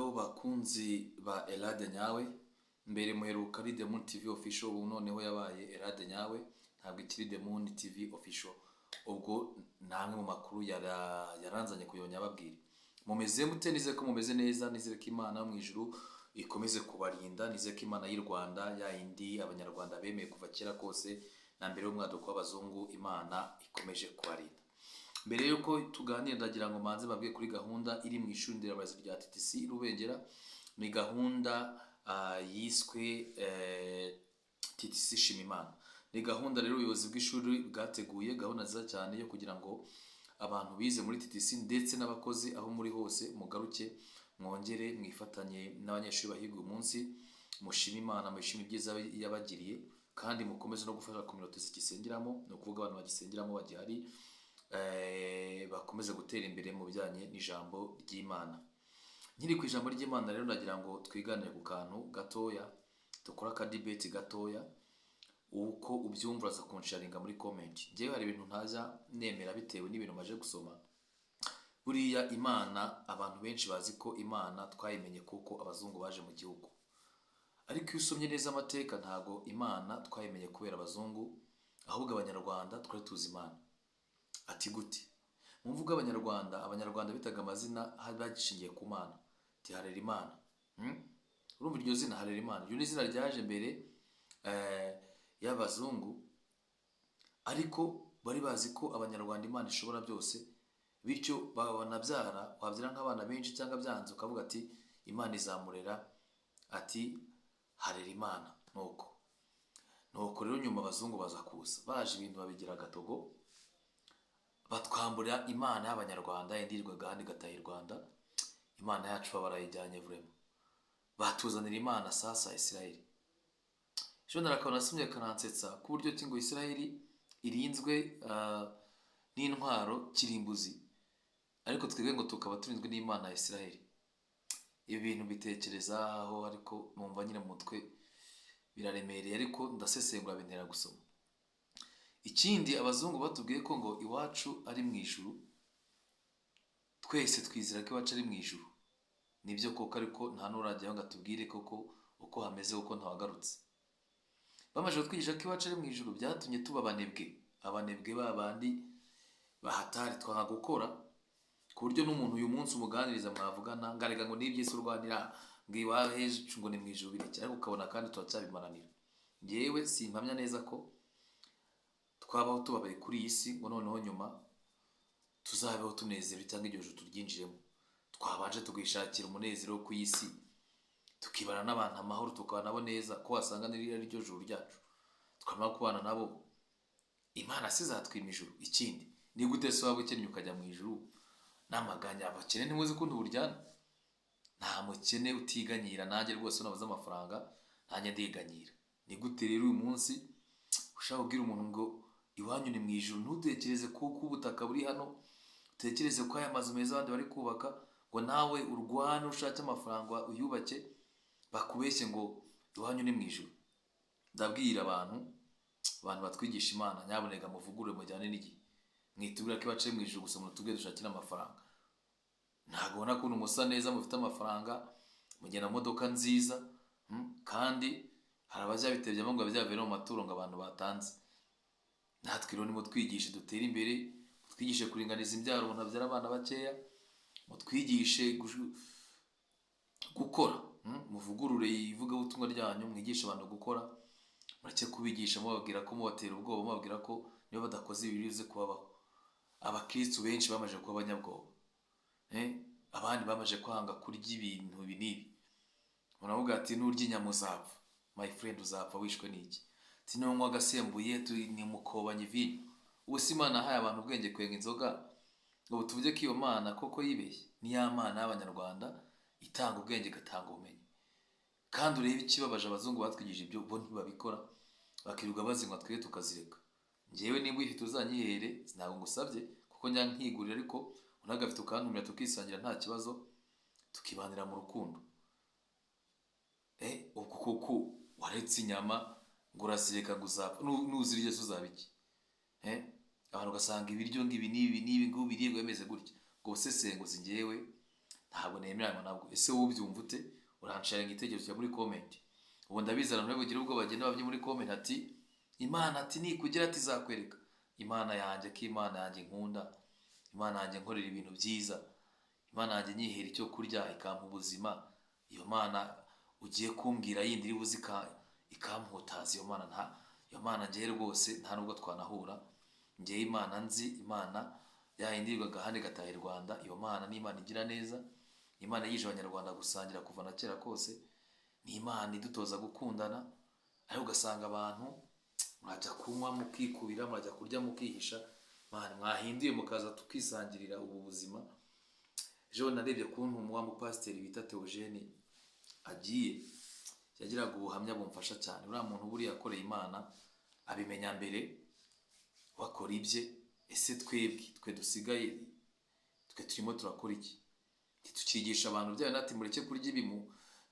Hello bakunzi ba Elade Nyawe, mbere muheruka ari The Moon TV Official, ubu noneho yabaye Elade Nyawe, ntabwo ikiri The Moon TV Official. Ubwo namwe mu makuru yaranzanye kuyonya babwira. Mumeze mute? Nize ko mumeze neza, nizere ko Imana mu ijuru ikomeze kubarinda, nizere ko Imana y'u Rwanda yayindi abanyarwanda bemeye kuva kera kose na mbere y'umwaduko w'abazungu, Imana ikomeje kubarinda. Mbere yuko tuganira ndagira ngo manze babwiye kuri gahunda iri mu ishuri nderabarezi rya TTC Rubengera. Ni gahunda yiswe TTC Shimimana. Ni gahunda rero ubuyobozi bw'ishuri bwateguye, gahunda nziza cyane yo kugira ngo abantu bize muri TTC ndetse n'abakozi aho muri hose mugaruke mwongere mwifatanye n'abanyeshuri bahiga uyu munsi, mushima Imana, mwishime ibyiza yabagiriye, kandi mukomeze no gufasha community zigisengeramo, no kuvuga abantu bagisengeramo bagihari, bakomeze gutera imbere mu bijyanye n'ijambo ry'Imana. Nkiri ku ijambo ry'Imana rero ndagira ngo twiganire ku kantu gatoya, dukora ka debate gatoya, uko ubyumva za kunsharinga muri comment. Ngewe hari ibintu ntaza nemera bitewe n'ibintu maje gusoma. Buriya Imana, abantu benshi bazi ko Imana twayimenye kuko abazungu baje mu gihugu, ariko iyo usomye neza amateka ntago Imana twayimenye kubera abazungu, ahubwo abanyarwanda twari tuzi Imana. Ati gute? Mu mvugo abanyarwanda bitaga amazina bagishingiye ku Mana. Ati harera Imana. Urumva iryo zina harera Imana, iryo ni izina ryaje mbere y'abazungu, ariko bari bazi ko abanyarwanda Imana ishobora byose, bityo banabyara, wabyara nk'abana benshi cyangwa byanze ukavuga ati Imana izamurera, ati harera Imana. Nuko rero nyuma abazungu baza kuza, baje ibintu babigira agatogo, batwambura Imana y'abanyarwanda, indirwaga handi gataha i Rwanda. Imana yacu barayijyanye vrema, batuzanira Imana sasa Isiraheli. Ejo narakabona nasomye kanansetsa ku buryo ngo Isiraheli irinzwe n'intwaro kirimbuzi, ariko twebwe ngo tukaba turinzwe n'Imana ya Isiraheli. Ibi bintu bitekerezaho, ariko numva nyine mu mutwe biraremereye, ariko ndasesengura bintera gusoma. Ikindi abazungu batubwiye ko ngo iwacu ari mu ijuru, twese twizera ko iwacu ari mu ijuru. Nibyo koko, ariko nta nurajyaho ngo atubwire koko uko hameze, uko ntawagarutse. Bamaze kutwigisha ko iwacu ari mu ijuru, byatumye tuba abanebwe babandi bahatari twanga gukora, ku buryo n'umuntu uyu munsi umuganiriza mwavugana ngarega ngo n'iby'isi urwanira ngo iwacu ngo ni mu ijuru birekera, ariko ukabona kandi turacyabimaranira. Ngewe simpamya neza ko twabaho tubabaye kuri iyi si ngo noneho nyuma tuzabeho tunezerewe cyangwa iryo juru turyinjiremo. Twabanje tugishakira umunezero wo ku isi, tukibana n'abantu amahoro, tukabana nabo neza, ko wasanga ari ryo juru ryacu, tukamara kubana nabo. Imana sizatwima ijuru. Ikindi ni gute se waba ukennye ukajya mu ijuru n'amaganya? Abakene ntimuzi ko ntuburyana, nta mukene utiganyira. Nanjye rwose nabuze amafaranga nanjye ndiganyira. Ni gute rero uyu munsi ushaka kubwira umuntu ngo iwanyu ni mu ijuru? Ntutekereze ko ubutaka buri hano, utekereze ko aya mazu meza abandi bari kubaka, ngo nawe urwane ushake amafaranga uyubake, bakubeshye ngo iwanyu ni mu ijuru. Ndabwira abantu batwigisha Imana, nyaboneka muvugurure mujyane n'igihe. Mwitubwira ko iwacu ari mu ijuru gusa mutubwire dushakira amafaranga. Ntabwo ubona ko musa neza, mufite amafaranga, mugenda modoka nziza, kandi hari abazabitebye ngo bizavere mu maturo ngo abantu batanze. Natwe rero nimutwigishe dutere imbere, mutwigishe kuringaniza imbyaro, umuntu abyara abana bakeya, mutwigishe gukora, muvugurure ivugabutumwa ryanyu, mwigishe abantu gukora, mureke kubigisha mubabwira ko mubatera ubwoba, mubabwira ko niba badakoze ibi bize kubabaho. Abakristo benshi bamaje kuba abanyabwoba, abandi bamaje kwanga kurya ibintu n'ibi. Muravuga ati nurya inyama uzapfa. My friend, uzapfa wishwe n'iki? Ati nonywa agasembuye ni mukobanya vino. Ubu si Imana yahaye abantu ubwenge kwenga inzoga, ngo tuvuge ko iyo Mana koko yibeshye? Ni ya Mana y'abanyarwanda itanga ubwenge igatanga ubumenyi. Kandi urebe ikibabaje, abazungu batwigije ibyo bo ntibabikora, bakirirwa bazinywa, twe tukazireka. Ngewe nimba uyifite uzanyihere, ntabwo ngusabye kuko njya nkigurira, ariko unagafite ukantumira tukisangira nta kibazo, tukibanira mu rukundo. Ubwo koko waretse inyama ngo urazireka ngo uzapfa, nuzirya se uzaba iki? Abantu ugasanga ibiryo ngo ibi n'ibi ngo biribwa bimeze gutya, ngo usesenguze. Ngewe ntabwo nemeranywa nabwo. Ese wowe ubyumva ute? Uransharinga igitekerezo cya muri comment. Ubu ndabizana nawe bugira ubwo bagenda babye muri comment ati Imana ati nikugira ati izakwereka. Imana yanjye ko Imana yanjye nkunda, Imana yanjye nkorera ibintu byiza, Imana yanjye nyihera icyo kurya ikampa ubuzima, iyo Mana ugiye kumbwira yindi iri buzi ikamputaza, iyo Mana njye rwose nta nubwo twanahura. Njye Imana nzi, Imana yahindirwa gahande gataha i Rwanda, iyo Mana ni Imana igira neza, ni Imana yije abanyarwanda gusangira kuva na kera kose, ni Imana idutoza gukundana. Ariko ugasanga abantu mwajya kunywa mukikubira, mwajya kurya mukihisha, Mana mwahinduye mukaza tukisangirira ubu buzima. Ejo narebye kuntu umupasiteri bita Theogene agiye, yagiraga ubuhamya bumfasha cyane. Uriya muntu buriya yakoreye Imana abimenya mbere, wakora ibye. Ese twe dusigaye twe turimo turakora iki? Tukigisha abantu byayo nati mureke kurya ibi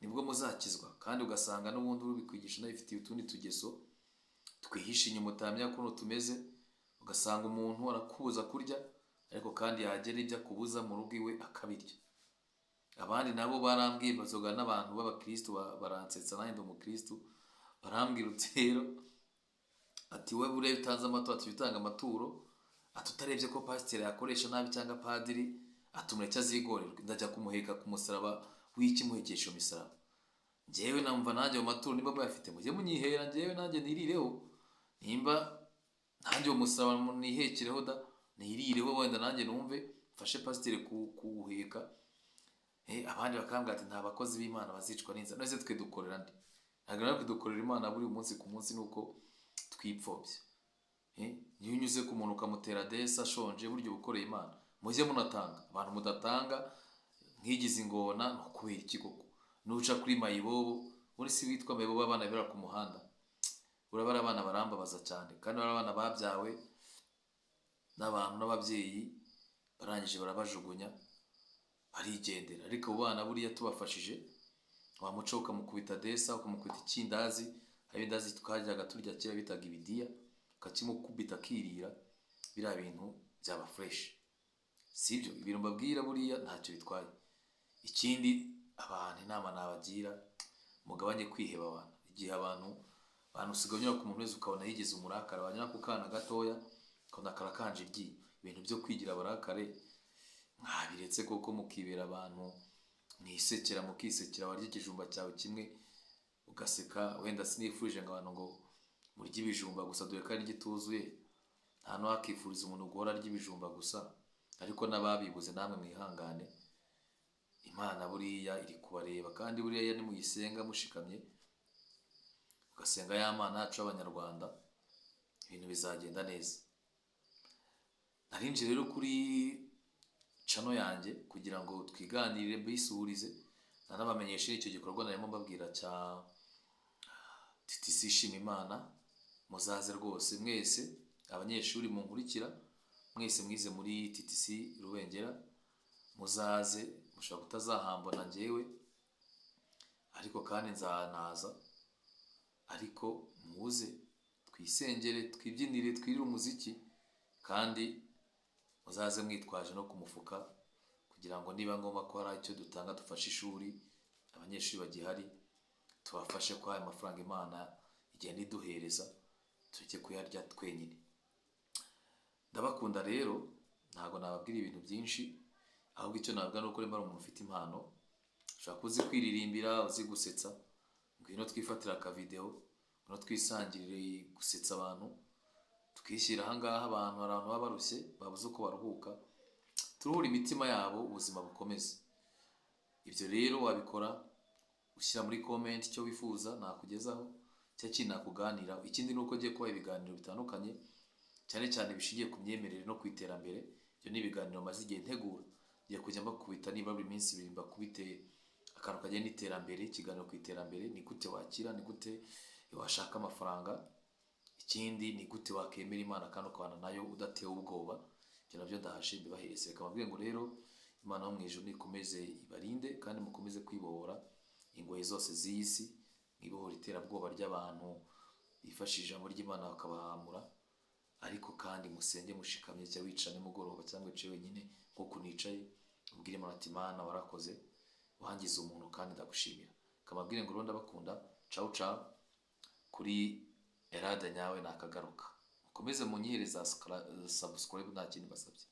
nibwo muzakizwa, kandi ugasanga n'ubundi urubikwigisha nawe ifitiye utundi tugeso twihisha inyuma utamenya kuno tumeze. Ugasanga umuntu arakubuza kurya, ariko kandi yagera ibyo akubuza mu rugo iwe akabirya. Abandi nabo barambwiye, bazoga n'abantu b'abakristo baransetsa, nanjye ndi umukristo, barambwira uti rero ati we buriya utanze amaturo, ati utanga amaturo, ati utarebye ko pasiteri yakoresha nabi cyangwa padiri, atumureke azigorerwe. Ndajya kumuheka ku musaraba w'iki muhekesha imisaraba. Njyewe namva nanjye mu maturo nimba muyafite mujye munyihera, njyewe nanjye nirireho. Nimba nanjye uwo musaraba nihekireho da, nirireho wenda nanjye numve mfashe pasiteri kuwuheka. Abandi bakambwira ati nta bakozi b'Imana bazicwa n'inzara. None se twe dukorera nde? Ntabwo rero kudukorera Imana buri munsi ku munsi nuko twipfobye. Iyo unyuze ku muntu ukamutera desa ashonje, buryo ukoreye Imana. Mujye munatanga. Abantu mudatanga nkigize ingona no kubera iki koko? Nuca kuri mayibobo, uri si witwa mayibobo abana bera ku muhanda. Urabara abana barambabaza cyane, kandi abana babyawe n'abantu n'ababyeyi barangije barabajugunya barigendera. Ariko abo bana buriya tubafashije, wamuca ukamukubita desa, ukamukubita ikindazi, abindazi twajyaga turya kera bitaga ibidiya, ukakimukubita akirira, biriya bintu byaba fresh. Sibyo? Ibintu mbabwira buriya ntacyo bitwaye. Ikindi abantu inama nabagira, mugabanye kwiheba abantu. Igihe abantu usiganyura ku muntu wese ukabona yigeze umurakara, wanyura ku kana gatoya ukabona karakanje iryinyo. Ibintu byo kwigira abarakare mwabiretse koko mukibera abantu mwisekera, mukisekera. Warya ikijumba cyawe kimwe ugaseka. Wenda sinifurije ngo abantu ngo murye ibijumba gusa dore ko ari gituzuye, nta n'uwakifuriza umuntu guhora arya ibijumba gusa. Ariko n'ababibuze namwe mwihangane, Imana buriya iri kubareba, kandi buriya iyo nimuyisenga mushikamye, ugasenga ya Mana yacu y'Abanyarwanda, ibintu bizagenda neza. Narinje rero kuri chano yanjye kugira ngo twiganirire, mbisuhurize, nanabamenyeshe icyo gikorwa narimo mbabwira cya TTC Shima Imana. Muzaze rwose mwese, abanyeshuri munkurikira mwese mwize muri TTC Rubengera, muzaze. Mushobora kutazahambona njyewe, ariko kandi nzanaza. Ariko muze twisengere, twibyinire, twirire umuziki, kandi muzaze mwitwaje no ku mufuka, kugira ngo niba ngomba ko hari icyo dutanga dufashe ishuri, abanyeshuri bagihari, tubafashe ko aya mafaranga Imana igenda iduhereza tureke kuyarya twenyine. Ndabakunda rero, ntabwo nababwira ibintu byinshi, ahubwo icyo nababwira ni uko nimba ari umuntu ufite impano, ushobora kuzi kwiririmbira, uzi gusetsa, ngwino twifatira akavideo, ngwino twisangirire gusetsa abantu, tukishyira ahangaha. Abantu hari abantu baba barushye, babuze uko baruhuka, turuhura imitima yabo, ubuzima bukomeze. Ibyo rero wabikora ushyira muri comment icyo wifuza nakugezaho, cya kintu nakuganira. Ikindi nuko ngiye kuba ibiganiro bitandukanye, cyane cyane bishingiye ku myemerere no ku iterambere. Ibyo ni ibiganiro maze igihe ntegura, ngiye kujya mbakubita niba buri minsi ibiri mbakubite akantu kajyanye n'iterambere, ikiganiro ku iterambere. Ni gute wakira, ni gute washaka amafaranga, ikindi ni gute wakemera Imana kandi ukabana nayo udatewe ubwoba. Ibyo nabyo ndahashe mbibahese. Reka mbabwire ngo rero Imana yo mu ijuru nikomeze ibarinde, kandi mukomeze kwibohora ingoyi zose z'isi, mwibohora iterabwoba ry'abantu bifashishije ijambo ry'Imana bakabahamura. Ariko kandi musenge mushikamye, cyangwa wicara nimugoroba cyangwa wicaye wenyine nk'uko nicaye, ubwire Imana ati Mana warakoze wangize umuntu kandi ndagushimira. Kamabwire ngo urundi abakunda ciao ciao kuri Erade nyawe nakagaruka. Mukomeze munyihereza subscribe nta kindi basabye.